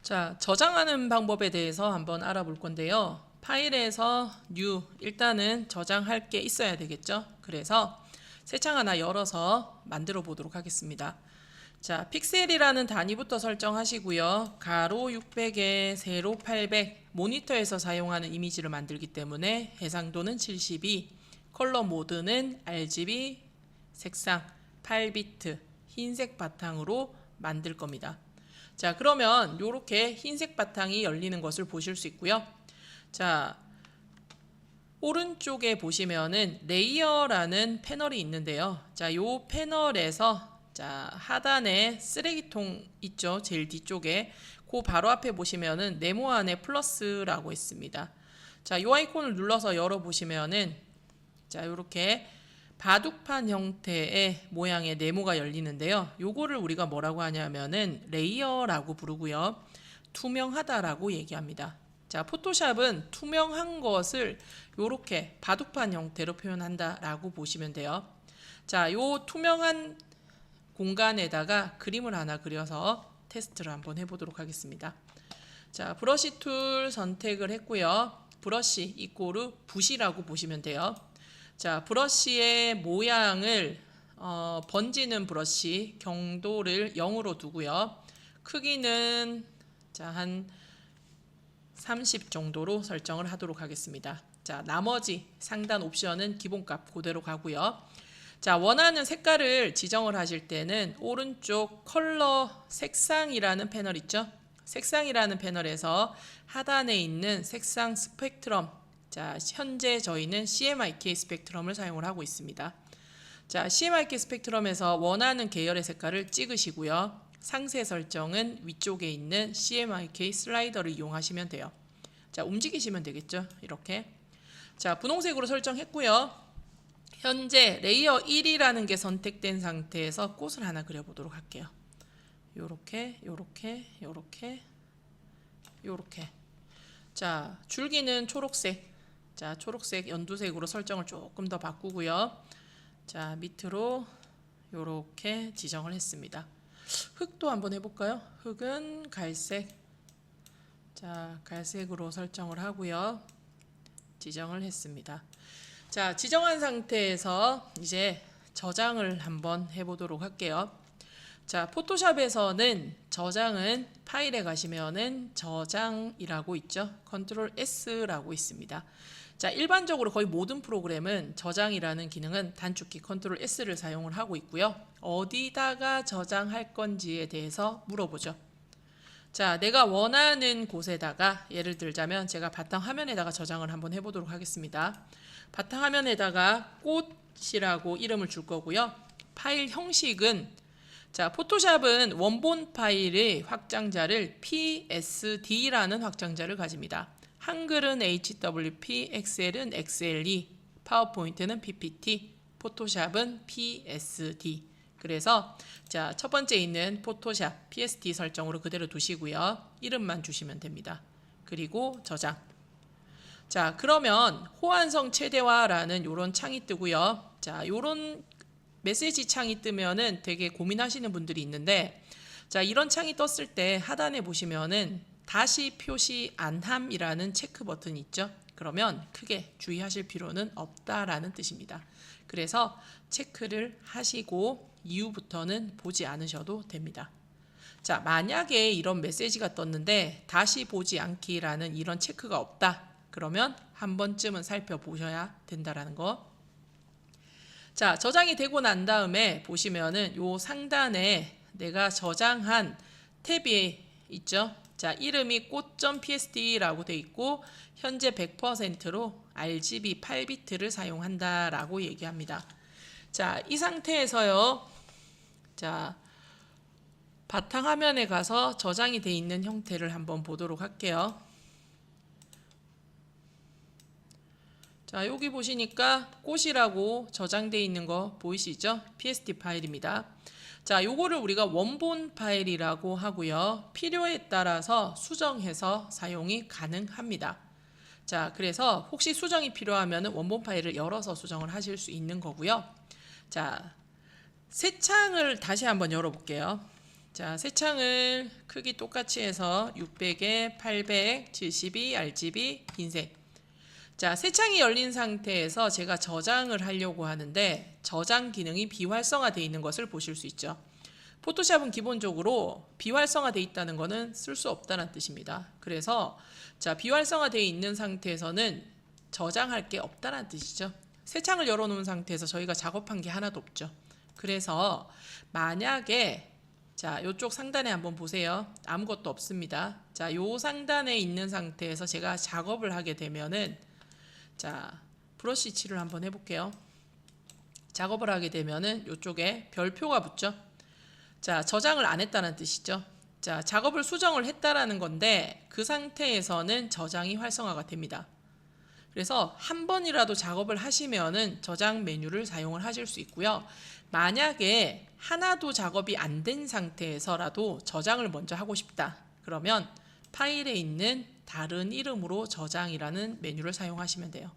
자, 저장하는 방법에 대해서 한번 알아볼 건데요. 파일에서 new, 일단은 저장할 게 있어야 되겠죠. 그래서 새 창 하나 열어서 만들어 보도록 하겠습니다. 자, 픽셀이라는 단위부터 설정하시고요. 가로 600에 세로 800, 모니터에서 사용하는 이미지를 만들기 때문에 해상도는 72, 컬러 모드는 RGB, 색상 8비트, 흰색 바탕으로 만들 겁니다. 자, 그러면 이렇게 흰색 바탕이 열리는 것을 보실 수 있고요. 자, 오른쪽에 보시면은 레이어라는 패널이 있는데요. 자, 요 패널에서 자, 하단에 쓰레기통 있죠. 제일 뒤쪽에 그 바로 앞에 보시면은 네모 안에 플러스라고 있습니다. 자, 요 아이콘을 눌러서 열어 보시면은 자, 요렇게 바둑판 형태의 모양의 네모가 열리는데요. 요거를 우리가 뭐라고 하냐면은 레이어라고 부르고요. 투명하다라고 얘기합니다. 자, 포토샵은 투명한 것을 요렇게 바둑판 형태로 표현한다라고 보시면 돼요. 자, 요 투명한 공간에다가 그림을 하나 그려서 테스트를 한번 해보도록 하겠습니다. 자, 브러쉬 툴 선택을 했고요. 브러쉬 이꼬르 붓이라고 보시면 돼요. 자, 브러쉬의 모양을 번지는 브러쉬 경도를 0으로 두고요. 크기는 자, 한 30 정도로 설정을 하도록 하겠습니다. 자, 나머지 상단 옵션은 기본값 그대로 가고요. 자, 원하는 색깔을 지정을 하실 때는 오른쪽 컬러 색상이라는 패널 있죠? 색상이라는 패널에서 하단에 있는 색상 스펙트럼, 자, 현재 저희는 CMYK 스펙트럼을 사용을 하고 있습니다. 자, CMYK 스펙트럼에서 원하는 계열의 색깔을 찍으시고요. 상세 설정은 위쪽에 있는 CMYK 슬라이더를 이용하시면 돼요. 자, 움직이시면 되겠죠? 이렇게. 자, 분홍색으로 설정했고요. 현재 레이어 1이라는 게 선택된 상태에서 꽃을 하나 그려보도록 할게요. 요렇게, 요렇게, 요렇게, 요렇게. 자, 줄기는 초록색. 자, 초록색 연두색으로 설정을 조금 더 바꾸고요. 자, 밑으로 요렇게 지정을 했습니다. 흙도 한번 해볼까요? 흙은 갈색. 자, 갈색으로 설정을 하고요. 지정을 했습니다. 자, 지정한 상태에서 이제 저장을 한번 해보도록 할게요. 자, 포토샵에서는 저장은 파일에 가시면은 저장이라고 있죠. 컨트롤 S라고 있습니다. 자, 일반적으로 거의 모든 프로그램은 저장이라는 기능은 단축키 컨트롤 S를 사용을 하고 있고요. 어디다가 저장할 건지에 대해서 물어보죠. 자, 내가 원하는 곳에다가 예를 들자면 제가 바탕화면에다가 저장을 한번 해보도록 하겠습니다. 바탕화면에다가 꽃이라고 이름을 줄 거고요. 파일 형식은 자, 포토샵은 원본 파일의 확장자를 PSD라는 확장자를 가집니다. 한글은 HWP, 엑셀은 XLE, 파워포인트는 PPT, 포토샵은 PSD. 그래서 자, 첫 번째 있는 포토샵 PSD 설정으로 그대로 두시고요. 이름만 주시면 됩니다. 그리고 저장. 자, 그러면 호환성 최대화라는 이런 창이 뜨고요. 자, 이런 메시지 창이 뜨면은 되게 고민하시는 분들이 있는데, 자, 이런 창이 떴을 때 하단에 보시면은 다시 표시 안함이라는 체크 버튼이 있죠. 그러면 크게 주의하실 필요는 없다라는 뜻입니다. 그래서 체크를 하시고 이후부터는 보지 않으셔도 됩니다. 자, 만약에 이런 메시지가 떴는데 다시 보지 않기라는 이런 체크가 없다. 그러면 한 번쯤은 살펴보셔야 된다라는 거. 자, 저장이 되고 난 다음에 보시면은 요 상단에 내가 저장한 탭이 있죠. 자, 이름이 꽃.psd라고 돼 있고 현재 100%로 RGB 8비트를 사용한다라고 얘기합니다. 자, 이 상태에서요. 자, 바탕화면에 가서 저장이 돼 있는 형태를 한번 보도록 할게요. 자, 여기 보시니까 꽃이라고 저장되어 있는 거 보이시죠? PSD 파일입니다. 자, 요거를 우리가 원본 파일이라고 하고요. 필요에 따라서 수정해서 사용이 가능합니다. 자, 그래서 혹시 수정이 필요하면 원본 파일을 열어서 수정을 하실 수 있는 거고요. 자, 새 창을 다시 한번 열어볼게요. 자, 새 창을 크기 똑같이 해서 600에 800, 72, RGB, 흰색. 자, 새 창이 열린 상태에서 제가 저장을 하려고 하는데 저장 기능이 비활성화되어 있는 것을 보실 수 있죠. 포토샵은 기본적으로 비활성화되어 있다는 것은 쓸 수 없다는 뜻입니다. 그래서 자, 비활성화되어 있는 상태에서는 저장할 게 없다는 뜻이죠. 새 창을 열어놓은 상태에서 저희가 작업한 게 하나도 없죠. 그래서 만약에 자, 이쪽 상단에 한번 보세요. 아무것도 없습니다. 자, 요 상단에 있는 상태에서 제가 작업을 하게 되면은 자, 브러쉬 칠을 한번 해볼게요. 작업을 하게 되면은 이쪽에 별표가 붙죠. 자, 저장을 안 했다는 뜻이죠. 자, 작업을 수정을 했다라는 건데 그 상태에서는 저장이 활성화가 됩니다. 그래서 한 번이라도 작업을 하시면은 저장 메뉴를 사용을 하실 수 있고요. 만약에 하나도 작업이 안 된 상태에서라도 저장을 먼저 하고 싶다. 그러면 파일에 있는 다른 이름으로 저장이라는 메뉴를 사용하시면 돼요.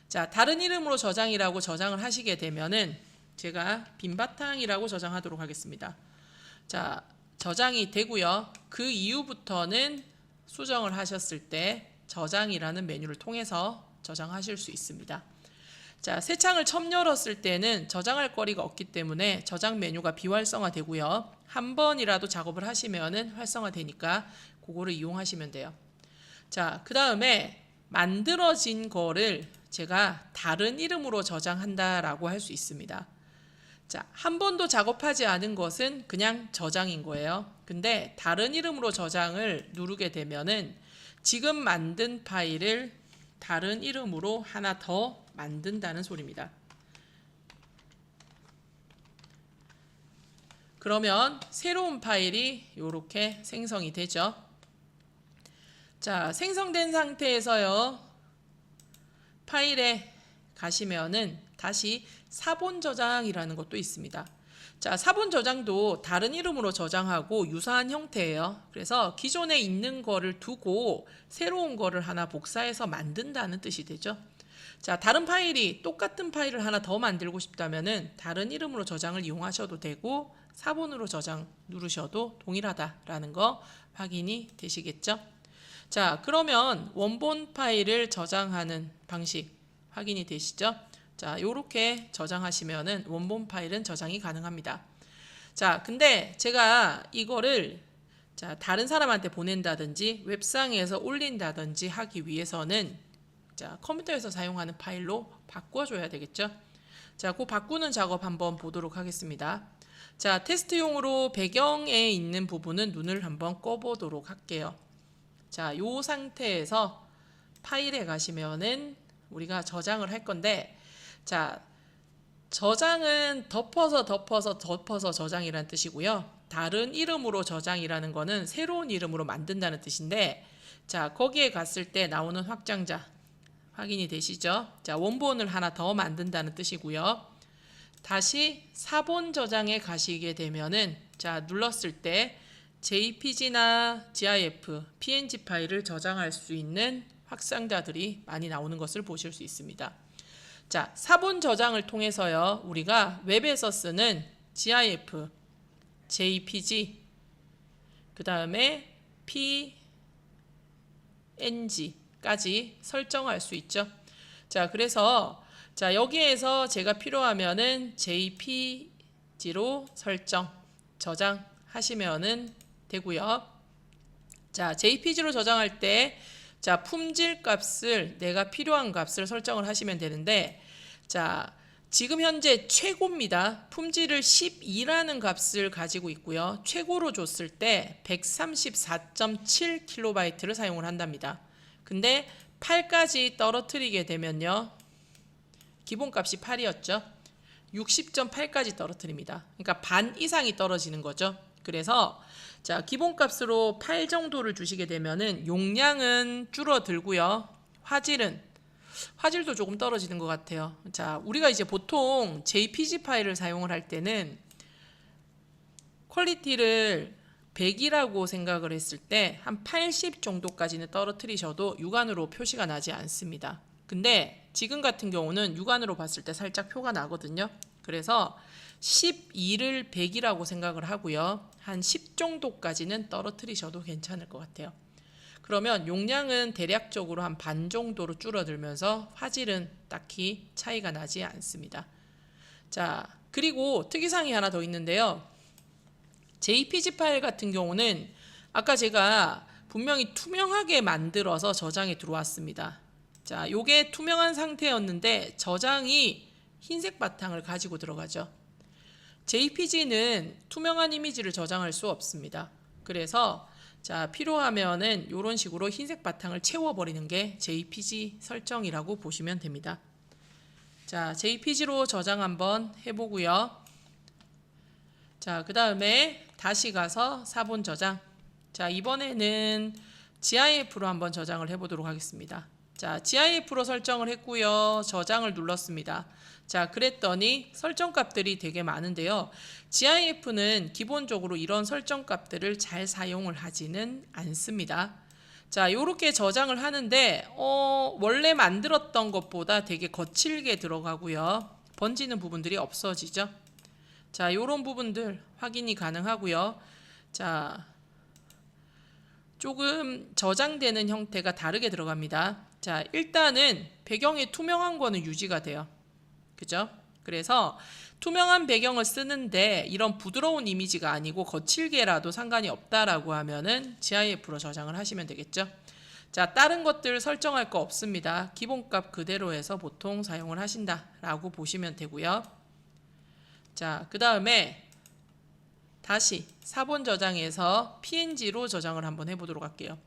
자, 다른 이름으로 저장이라고 저장을 하시게 되면은 제가 빈 바탕이라고 저장하도록 하겠습니다. 자, 저장이 되고요. 그 이후부터는 수정을 하셨을 때 저장이라는 메뉴를 통해서 저장하실 수 있습니다. 자, 새 창을 처음 열었을 때는 저장할 거리가 없기 때문에 저장 메뉴가 비활성화 되고요. 한 번이라도 작업을 하시면은 활성화 되니까 그거를 이용하시면 돼요. 자, 그 다음에 만들어진 거를 제가 다른 이름으로 저장한다라고 할 수 있습니다. 자, 한 번도 작업하지 않은 것은 그냥 저장인 거예요. 근데 다른 이름으로 저장을 누르게 되면은 지금 만든 파일을 다른 이름으로 하나 더 만든다는 소리입니다. 그러면 새로운 파일이 이렇게 생성이 되죠. 자, 생성된 상태에서요. 파일에 가시면은 다시 사본 저장이라는 것도 있습니다. 자, 사본 저장도 다른 이름으로 저장하고 유사한 형태예요. 그래서 기존에 있는 거를 두고 새로운 거를 하나 복사해서 만든다는 뜻이 되죠. 자, 다른 파일이 똑같은 파일을 하나 더 만들고 싶다면은 다른 이름으로 저장을 이용하셔도 되고 사본으로 저장 누르셔도 동일하다라는 거 확인이 되시겠죠? 자, 그러면 원본 파일을 저장하는 방식 확인이 되시죠? 자, 요렇게 저장하시면은 원본 파일은 저장이 가능합니다. 자, 근데 제가 이거를 자, 다른 사람한테 보낸다든지 웹상에서 올린다든지 하기 위해서는 자, 컴퓨터에서 사용하는 파일로 바꿔줘야 되겠죠? 자, 그 바꾸는 작업 한번 보도록 하겠습니다. 자, 테스트용으로 배경에 있는 부분은 눈을 한번 꺼보도록 할게요. 자, 요 상태에서 파일에 가시면은 우리가 저장을 할 건데 자, 저장은 덮어서 저장이라는 뜻이고요. 다른 이름으로 저장이라는 거는 새로운 이름으로 만든다는 뜻인데 자, 거기에 갔을 때 나오는 확장자 확인이 되시죠? 자, 원본을 하나 더 만든다는 뜻이고요. 다시 사본 저장에 가시게 되면은 자, 눌렀을 때 JPG나 GIF, PNG 파일을 저장할 수 있는 확장자들이 많이 나오는 것을 보실 수 있습니다. 자, 사본 저장을 통해서요. 우리가 웹에서 쓰는 GIF, JPG, 그 다음에 PNG까지 설정할 수 있죠. 자, 그래서 자, 여기에서 제가 필요하면은 JPG로 설정, 저장하시면은 되고요. 자, JPG로 저장할 때 자, 품질 값을 내가 필요한 값을 설정을 하시면 되는데 자, 지금 현재 최고입니다. 품질을 12라는 값을 가지고 있고요. 최고로 줬을 때 134.7KB를 사용을 한답니다. 근데 8까지 떨어뜨리게 되면요. 기본값이 8이었죠. 60.8까지 떨어뜨립니다. 그러니까 반 이상이 떨어지는 거죠. 그래서 자, 기본값으로 8 정도를 주시게 되면은 용량은 줄어들고요. 화질도 조금 떨어지는 것 같아요. 자, 우리가 이제 보통 JPG 파일을 사용을 할 때는 퀄리티를 100이라고 생각을 했을 때 한 80 정도까지는 떨어뜨리셔도 육안으로 표시가 나지 않습니다. 근데 지금 같은 경우는 육안으로 봤을 때 살짝 표가 나거든요. 그래서 12를 100이라고 생각을 하고요. 한 10 정도까지는 떨어뜨리셔도 괜찮을 것 같아요. 그러면 용량은 대략적으로 한 반 정도로 줄어들면서 화질은 딱히 차이가 나지 않습니다. 자, 그리고 특이사항이 하나 더 있는데요. JPG 파일 같은 경우는 아까 제가 분명히 투명하게 만들어서 저장에 들어왔습니다. 자, 요게 투명한 상태였는데 저장이 흰색 바탕을 가지고 들어가죠. JPG는 투명한 이미지를 저장할 수 없습니다. 그래서 자, 필요하면은 이런 식으로 흰색 바탕을 채워버리는 게 JPG 설정이라고 보시면 됩니다. 자, JPG로 저장 한번 해보고요. 자, 그 다음에 다시 가서 사본 저장. 자, 이번에는 GIF로 한번 저장을 해보도록 하겠습니다. 자, GIF로 설정을 했고요. 저장을 눌렀습니다. 자, 그랬더니 설정값들이 되게 많은데요. GIF는 기본적으로 이런 설정값들을 잘 사용을 하지는 않습니다. 자, 요렇게 저장을 하는데 원래 만들었던 것보다 되게 거칠게 들어가고요. 번지는 부분들이 없어지죠. 자, 요런 부분들 확인이 가능하고요. 자, 조금 저장되는 형태가 다르게 들어갑니다. 자, 일단은 배경이 투명한 거는 유지가 돼요. 그죠? 그래서 투명한 배경을 쓰는데 이런 부드러운 이미지가 아니고 거칠게라도 상관이 없다라고 하면은 GIF로 저장을 하시면 되겠죠. 자, 다른 것들 설정할 거 없습니다. 기본값 그대로 해서 보통 사용을 하신다라고 보시면 되고요. 자, 그 다음에 다시 사본 저장에서 PNG로 저장을 한번 해보도록 할게요.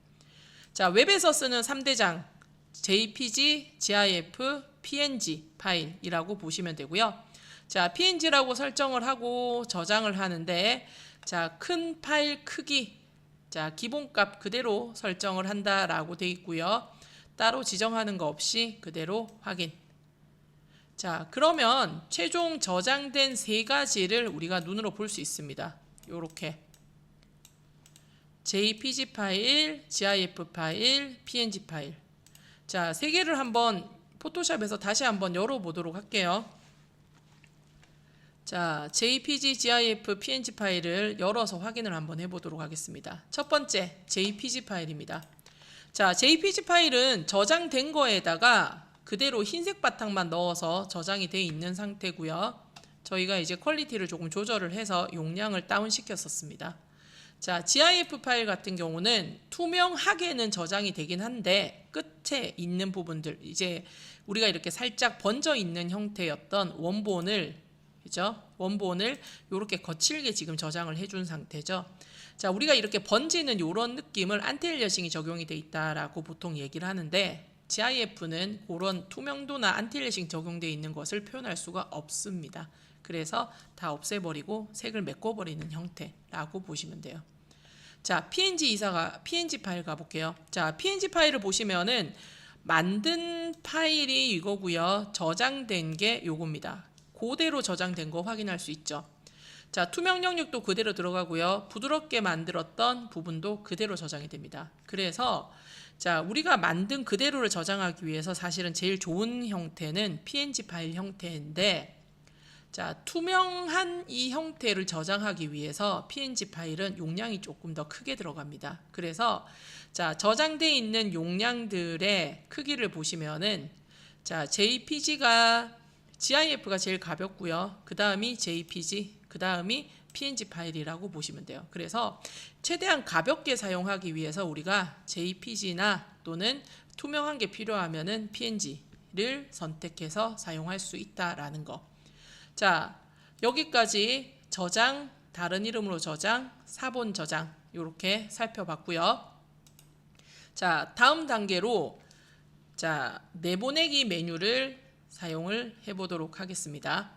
자, 웹에서 쓰는 3대장 JPG, GIF, PNG 파일이라고 보시면 되고요. 자, PNG라고 설정을 하고 저장을 하는데 자, 큰 파일 크기 자, 기본값 그대로 설정을 한다라고 되어 있고요. 따로 지정하는 거 없이 그대로 확인. 자, 그러면 최종 저장된 세 가지를 우리가 눈으로 볼 수 있습니다. 요렇게 JPG 파일, GIF 파일, PNG 파일. 자, 세 개를 한번 포토샵에서 다시 한번 열어보도록 할게요. 자, JPG, GIF, PNG 파일을 열어서 확인을 한번 해보도록 하겠습니다. 첫 번째, JPG 파일입니다. 자, JPG 파일은 저장된 거에다가 그대로 흰색 바탕만 넣어서 저장이 되어 있는 상태고요. 저희가 이제 퀄리티를 조금 조절을 해서 용량을 다운시켰었습니다. 자, GIF 파일 같은 경우는 투명하게는 저장이 되긴 한데 끝에 있는 부분들 이제 우리가 이렇게 살짝 번져 있는 형태였던 원본을 그죠? 원본을 이렇게 거칠게 지금 저장을 해준 상태죠. 자, 우리가 이렇게 번지는 이런 느낌을 안티엘리어싱이 적용이 돼 있다라고 보통 얘기를 하는데 GIF는 그런 투명도나 안티엘리어싱 적용되어 있는 것을 표현할 수가 없습니다. 그래서 다 없애버리고 색을 메꿔버리는 형태라고 보시면 돼요. 자, PNG 파일 가볼게요. 자, PNG 파일을 보시면은 만든 파일이 이거고요. 저장된 게 요겁니다. 그대로 저장된 거 확인할 수 있죠. 자, 투명 영역도 그대로 들어가고요. 부드럽게 만들었던 부분도 그대로 저장이 됩니다. 그래서 자, 우리가 만든 그대로를 저장하기 위해서 사실은 제일 좋은 형태는 PNG 파일 형태인데 자, 투명한 이 형태를 저장하기 위해서 PNG 파일은 용량이 조금 더 크게 들어갑니다. 그래서 자, 저장되어 있는 용량들의 크기를 보시면은 자, GIF가 제일 가볍고요. 그 다음이 JPG, 그 다음이 PNG 파일이라고 보시면 돼요. 그래서 최대한 가볍게 사용하기 위해서 우리가 JPG나 또는 투명한 게 필요하면은 PNG를 선택해서 사용할 수 있다라는 거. 자, 여기까지 저장, 다른 이름으로 저장, 사본 저장 이렇게 살펴봤고요. 자, 다음 단계로 자, 내보내기 메뉴를 사용을 해보도록 하겠습니다.